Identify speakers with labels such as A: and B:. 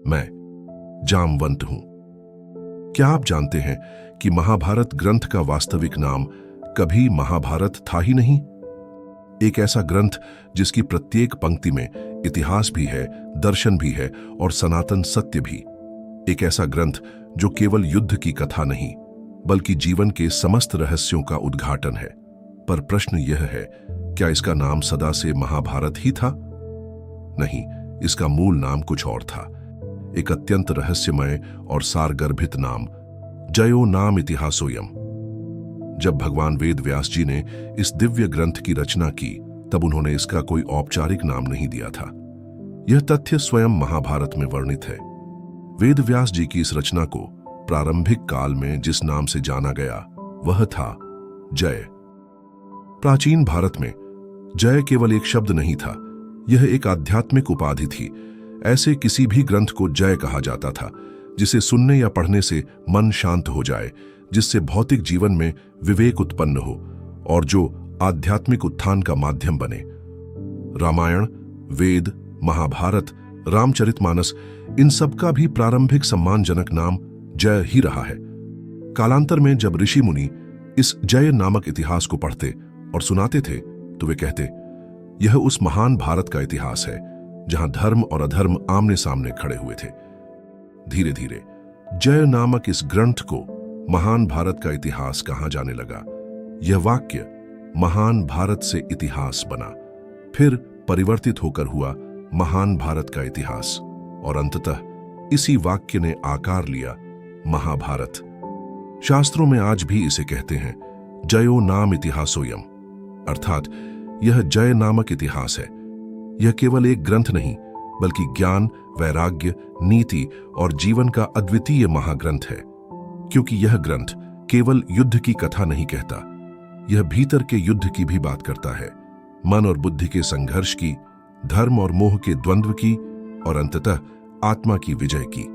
A: मैं जामवंत हूं। क्या आप जानते हैं कि महाभारत ग्रंथ का वास्तविक नाम कभी महाभारत था ही नहीं? एक ऐसा ग्रंथ जिसकी प्रत्येक पंक्ति में इतिहास भी है, दर्शन भी है और सनातन सत्य भी। एक ऐसा ग्रंथ जो केवल युद्ध की कथा नहीं बल्कि जीवन के समस्त रहस्यों का उद्घाटन है। पर प्रश्न यह है, क्या इसका नाम सदा से महाभारत ही था? नहीं, इसका मूल नाम कुछ और था। एक अत्यंत रहस्यमय और सारगर्भित नाम, जयो नाम इतिहासोयम। जब भगवान वेद व्यास जी ने इस दिव्य ग्रंथ की रचना की तब उन्होंने इसका कोई औपचारिक नाम नहीं दिया था। यह तथ्य स्वयं महाभारत में वर्णित है। वेद व्यास जी की इस रचना को प्रारंभिक काल में जिस नाम से जाना गया वह था जय। प्राचीन भारत में जय केवल एक शब्द नहीं था, यह एक आध्यात्मिक उपाधि थी। ऐसे किसी भी ग्रंथ को जय कहा जाता था जिसे सुनने या पढ़ने से मन शांत हो जाए, जिससे भौतिक जीवन में विवेक उत्पन्न हो और जो आध्यात्मिक उत्थान का माध्यम बने। रामायण, वेद, महाभारत, रामचरितमानस, इन सब का भी प्रारंभिक सम्मानजनक नाम जय ही रहा है। कालांतर में जब ऋषि मुनि इस जय नामक इतिहास को पढ़ते और सुनाते थे तो वे कहते, यह उस महान भारत का इतिहास है जहां धर्म और अधर्म आमने सामने खड़े हुए थे। धीरे धीरे जय नामक इस ग्रंथ को महान भारत का इतिहास कहा जाने लगा। यह वाक्य महान भारत से इतिहास बना, फिर परिवर्तित होकर हुआ महान भारत का इतिहास और अंततः इसी वाक्य ने आकार लिया महाभारत। शास्त्रों में आज भी इसे कहते हैं जयो नाम इतिहासोयम, अर्थात यह जय नामक इतिहास है। यह केवल एक ग्रंथ नहीं बल्कि ज्ञान, वैराग्य, नीति और जीवन का अद्वितीय महाग्रंथ है। क्योंकि यह ग्रंथ केवल युद्ध की कथा नहीं कहता, यह भीतर के युद्ध की भी बात करता है, मन और बुद्धि के संघर्ष की, धर्म और मोह के द्वंद्व की और अंततः आत्मा की विजय की।